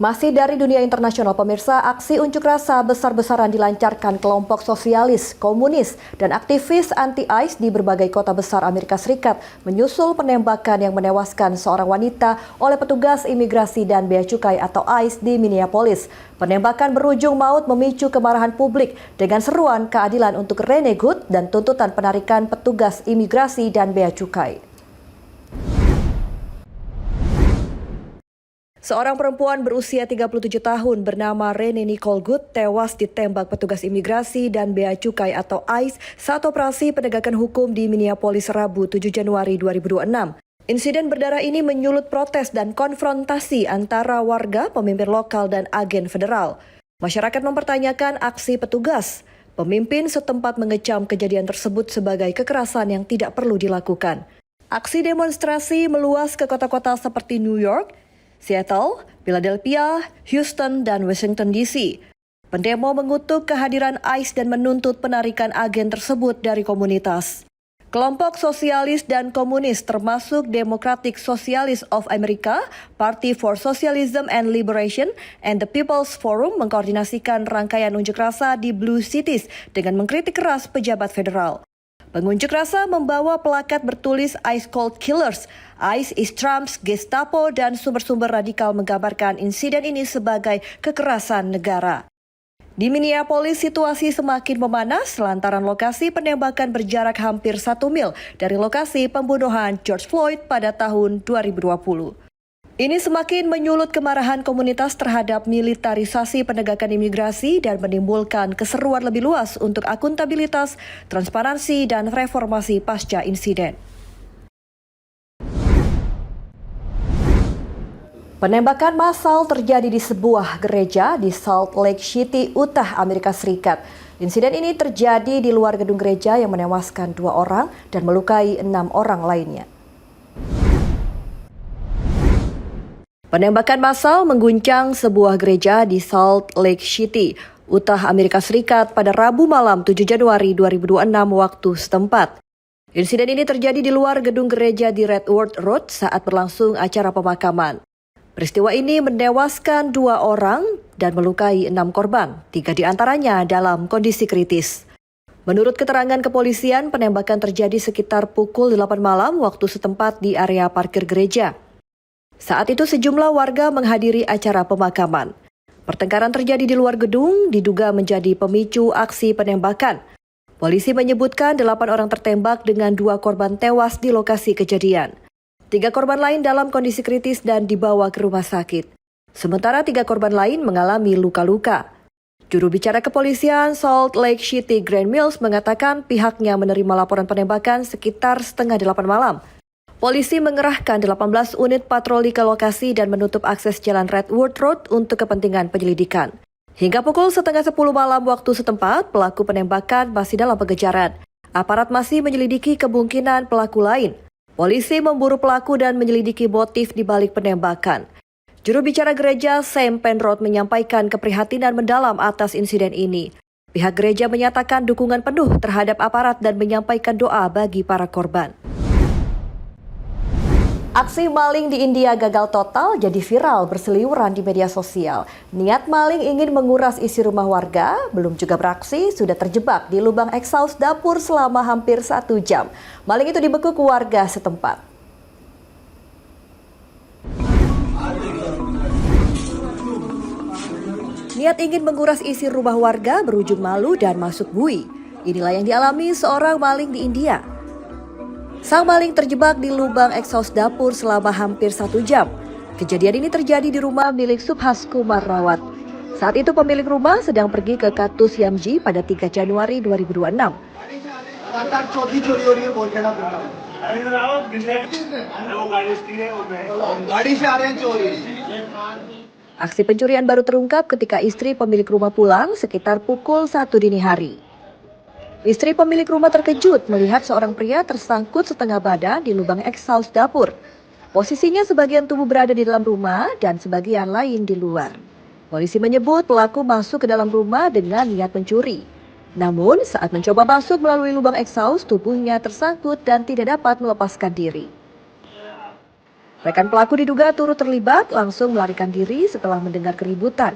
Masih dari dunia internasional, pemirsa, aksi unjuk rasa besar-besaran dilancarkan kelompok sosialis, komunis, dan aktivis anti-ICE di berbagai kota besar Amerika Serikat menyusul penembakan yang menewaskan seorang wanita oleh petugas imigrasi dan bea cukai atau ICE di Minneapolis. Penembakan berujung maut memicu kemarahan publik dengan seruan keadilan untuk Rene Good dan tuntutan penarikan petugas imigrasi dan bea cukai. Seorang perempuan berusia 37 tahun bernama Rene Nicole Good tewas ditembak petugas imigrasi dan bea cukai atau ICE saat operasi penegakan hukum di Minneapolis Rabu 7 Januari 2026. Insiden berdarah ini menyulut protes dan konfrontasi antara warga, pemimpin lokal, dan agen federal. Masyarakat mempertanyakan aksi petugas. Pemimpin setempat mengecam kejadian tersebut sebagai kekerasan yang tidak perlu dilakukan. Aksi demonstrasi meluas ke kota-kota seperti New York, Seattle, Philadelphia, Houston, dan Washington DC. Pendemo mengutuk kehadiran ICE dan menuntut penarikan agen tersebut dari komunitas. Kelompok sosialis dan komunis termasuk Democratic Socialists of America, Party for Socialism and Liberation, and the People's Forum mengkoordinasikan rangkaian unjuk rasa di Blue Cities dengan mengkritik keras pejabat federal. Pengunjuk rasa membawa plakat bertulis ICE Cold Killers, ICE is Trump's Gestapo, dan sumber-sumber radikal menggambarkan insiden ini sebagai kekerasan negara. Di Minneapolis, situasi semakin memanas lantaran lokasi penembakan berjarak hampir 1 mil dari lokasi pembunuhan George Floyd pada tahun 2020. Ini semakin menyulut kemarahan komunitas terhadap militarisasi penegakan imigrasi dan menimbulkan keseruan lebih luas untuk akuntabilitas, transparansi, dan reformasi pasca insiden. Penembakan massal terjadi di sebuah gereja di Salt Lake City, Utah, Amerika Serikat. Insiden ini terjadi di luar gedung gereja yang menewaskan 2 orang dan melukai 6 orang lainnya. Penembakan massal mengguncang sebuah gereja di Salt Lake City, Utah, Amerika Serikat pada Rabu malam 7 Januari 2026 waktu setempat. Insiden ini terjadi di luar gedung gereja di Redwood Road saat berlangsung acara pemakaman. Peristiwa ini menewaskan 2 orang dan melukai 6 korban, 3 diantaranya dalam kondisi kritis. Menurut keterangan kepolisian, penembakan terjadi sekitar pukul 8 malam waktu setempat di area parkir gereja. Saat itu sejumlah warga menghadiri acara pemakaman. Pertengkaran terjadi di luar gedung, diduga menjadi pemicu aksi penembakan. Polisi menyebutkan 8 orang tertembak dengan 2 korban tewas di lokasi kejadian. 3 korban lain dalam kondisi kritis dan dibawa ke rumah sakit. Sementara 3 korban lain mengalami luka-luka. Juru bicara kepolisian Salt Lake City Grand Mills mengatakan pihaknya menerima laporan penembakan sekitar setengah 8 malam. Polisi mengerahkan 18 unit patroli ke lokasi dan menutup akses jalan Redwood Road untuk kepentingan penyelidikan. Hingga pukul setengah 10 malam waktu setempat, pelaku penembakan masih dalam pengejaran. Aparat masih menyelidiki kemungkinan pelaku lain. Polisi memburu pelaku dan menyelidiki motif di balik penembakan. Juru bicara gereja Sam Penrod menyampaikan keprihatinan mendalam atas insiden ini. Pihak gereja menyatakan dukungan penuh terhadap aparat dan menyampaikan doa bagi para korban. Aksi maling di India gagal total jadi viral berseliweran di media sosial. Niat maling ingin menguras isi rumah warga, belum juga beraksi, sudah terjebak di lubang exhaust dapur selama hampir 1 jam. Maling itu dibekuk warga setempat. Niat ingin menguras isi rumah warga berujung malu dan masuk bui. Inilah yang dialami seorang maling di India. Sang maling terjebak di lubang exhaust dapur selama hampir 1 jam. Kejadian ini terjadi di rumah milik Subhas Kumar Rawat. Saat itu pemilik rumah sedang pergi ke Katus Yamji pada 3 Januari 2026. Aksi pencurian baru terungkap ketika istri pemilik rumah pulang sekitar pukul 1 dini hari. Istri pemilik rumah terkejut melihat seorang pria tersangkut setengah badan di lubang exhaust dapur. Posisinya sebagian tubuh berada di dalam rumah dan sebagian lain di luar. Polisi menyebut pelaku masuk ke dalam rumah dengan niat mencuri. Namun saat mencoba masuk melalui lubang exhaust, tubuhnya tersangkut dan tidak dapat melepaskan diri. Rekan pelaku diduga turut terlibat langsung melarikan diri setelah mendengar keributan.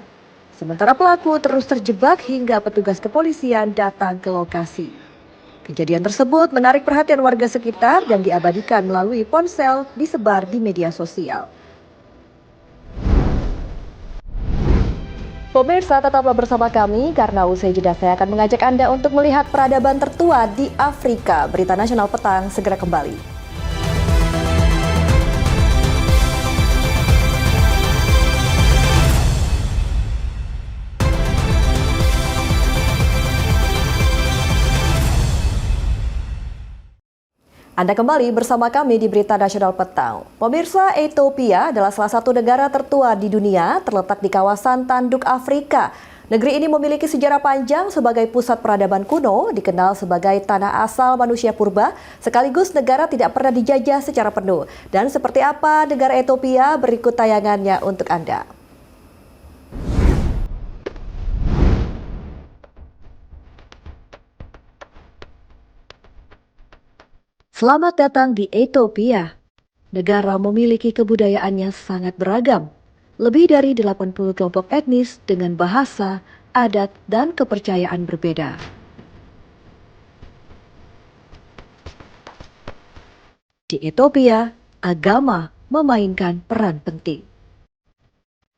Sementara pelaku terus terjebak hingga petugas kepolisian datang ke lokasi. Kejadian tersebut menarik perhatian warga sekitar dan diabadikan melalui ponsel disebar di media sosial. Pemirsa, tetaplah bersama kami karena usai jeda saya akan mengajak Anda untuk melihat peradaban tertua di Afrika. Berita Nasional Petang segera kembali. Anda kembali bersama kami di Berita Nasional Petang. Pemirsa, Ethiopia adalah salah satu negara tertua di dunia, terletak di kawasan tanduk Afrika. Negeri ini memiliki sejarah panjang sebagai pusat peradaban kuno, dikenal sebagai tanah asal manusia purba, sekaligus negara tidak pernah dijajah secara penuh. Dan seperti apa negara Ethiopia, berikut tayangannya untuk Anda. Selamat datang di Ethiopia. Negara memiliki kebudayaannya sangat beragam. Lebih dari 80 kelompok etnis dengan bahasa, adat, dan kepercayaan berbeda. Di Ethiopia, agama memainkan peran penting.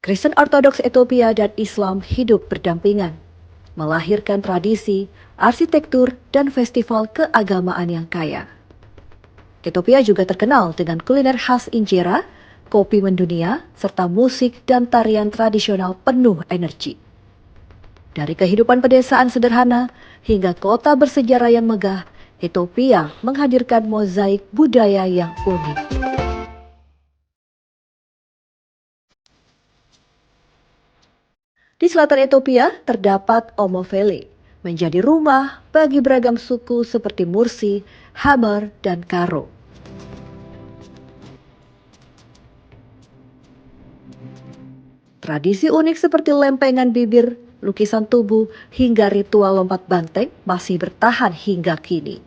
Kristen Ortodoks Ethiopia dan Islam hidup berdampingan, melahirkan tradisi, arsitektur, dan festival keagamaan yang kaya. Ethiopia juga terkenal dengan kuliner khas injera, kopi mendunia, serta musik dan tarian tradisional penuh energi. Dari kehidupan pedesaan sederhana hingga kota bersejarah yang megah, Ethiopia menghadirkan mozaik budaya yang unik. Di selatan Ethiopia terdapat Omofele, menjadi rumah bagi beragam suku seperti Mursi, Hamar, dan Karo. Tradisi unik seperti lempengan bibir, lukisan tubuh, hingga ritual lompat banteng masih bertahan hingga kini.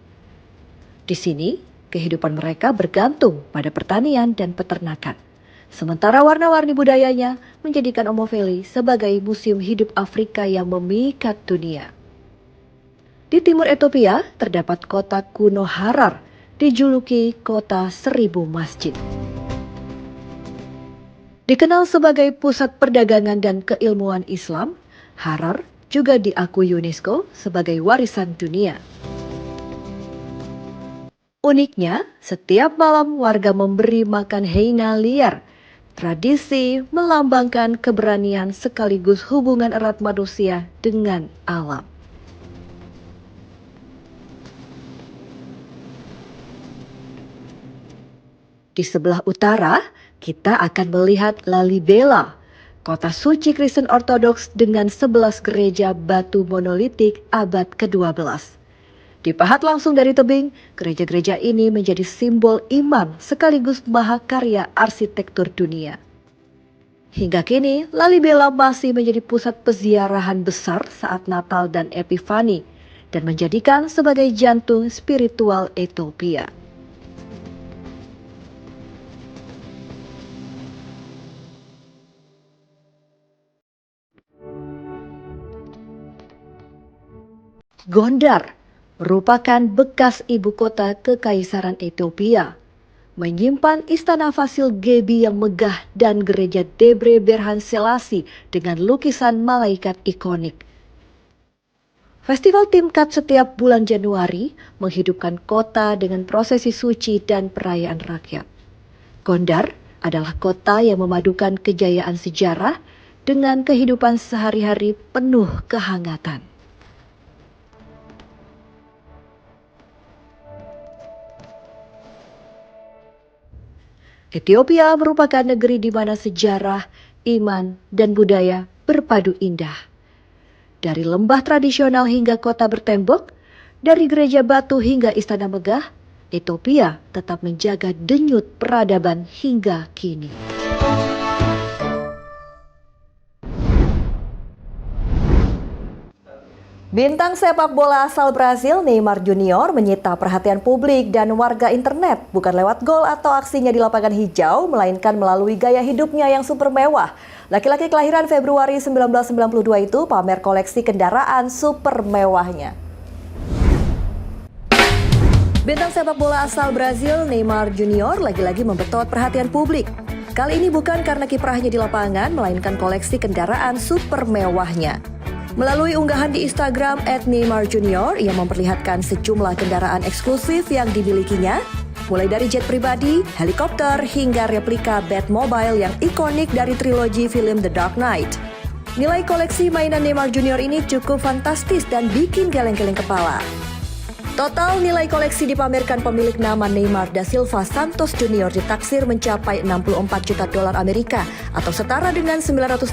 Di sini, kehidupan mereka bergantung pada pertanian dan peternakan. Sementara warna-warni budayanya menjadikan Omofeli sebagai museum hidup Afrika yang memikat dunia. Di timur Ethiopia terdapat kota kuno Harar, dijuluki kota 1000 masjid. Dikenal sebagai pusat perdagangan dan keilmuan Islam, Harar juga diakui UNESCO sebagai warisan dunia. Uniknya, setiap malam warga memberi makan hyena liar, tradisi melambangkan keberanian sekaligus hubungan erat manusia dengan alam. Di sebelah utara, kita akan melihat Lalibela, kota suci Kristen Ortodoks dengan 11 gereja batu monolitik abad ke-12. Dipahat langsung dari tebing, gereja-gereja ini menjadi simbol iman sekaligus mahakarya arsitektur dunia. Hingga kini, Lalibela masih menjadi pusat peziarahan besar saat Natal dan Epifani dan menjadikan sebagai jantung spiritual Ethiopia. Gondar merupakan bekas ibu kota Kekaisaran Ethiopia, menyimpan istana Fasil Gebi yang megah dan gereja Debre Berhan Selassie dengan lukisan malaikat ikonik. Festival Timkat setiap bulan Januari menghidupkan kota dengan prosesi suci dan perayaan rakyat. Gondar adalah kota yang memadukan kejayaan sejarah dengan kehidupan sehari-hari penuh kehangatan. Ethiopia merupakan negeri di mana sejarah, iman, dan budaya berpadu indah. Dari lembah tradisional hingga kota bertembok, dari gereja batu hingga istana megah, Ethiopia tetap menjaga denyut peradaban hingga kini. Bintang sepak bola asal Brazil Neymar Junior menyita perhatian publik dan warga internet bukan lewat gol atau aksinya di lapangan hijau, melainkan melalui gaya hidupnya yang super mewah. Laki-laki kelahiran Februari 1992 itu pamer koleksi kendaraan super mewahnya. Bintang sepak bola asal Brazil Neymar Junior lagi-lagi membetot perhatian publik. Kali ini bukan karena kiprahnya di lapangan, melainkan koleksi kendaraan super mewahnya. Melalui unggahan di Instagram @NeymarJunior, ia memperlihatkan sejumlah kendaraan eksklusif yang dimilikinya, mulai dari jet pribadi, helikopter, hingga replika Batmobile yang ikonik dari trilogi film The Dark Knight. Nilai koleksi mainan Neymar Junior ini cukup fantastis dan bikin geleng-geleng kepala. Total nilai koleksi dipamerkan pemilik nama Neymar da Silva Santos Junior ditaksir mencapai 64 juta dolar Amerika atau setara dengan 960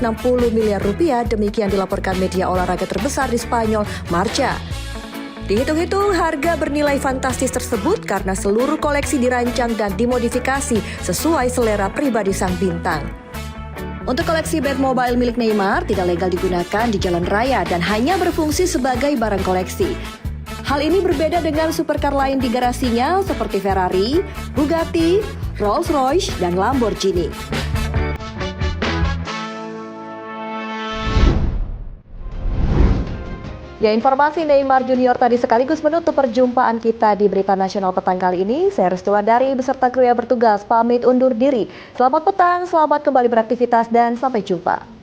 miliar rupiah, demikian dilaporkan media olahraga terbesar di Spanyol, Marca. Dihitung-hitung, harga bernilai fantastis tersebut karena seluruh koleksi dirancang dan dimodifikasi sesuai selera pribadi sang bintang. Untuk koleksi Batmobile milik Neymar tidak legal digunakan di jalan raya dan hanya berfungsi sebagai barang koleksi. Hal ini berbeda dengan supercar lain di garasinya seperti Ferrari, Bugatti, Rolls-Royce, dan Lamborghini. Ya, informasi Neymar Junior tadi sekaligus menutup perjumpaan kita di Berita Nasional Petang kali ini. Saya Restu Wandari beserta kru yang bertugas pamit undur diri. Selamat petang, selamat kembali beraktivitas, dan sampai jumpa.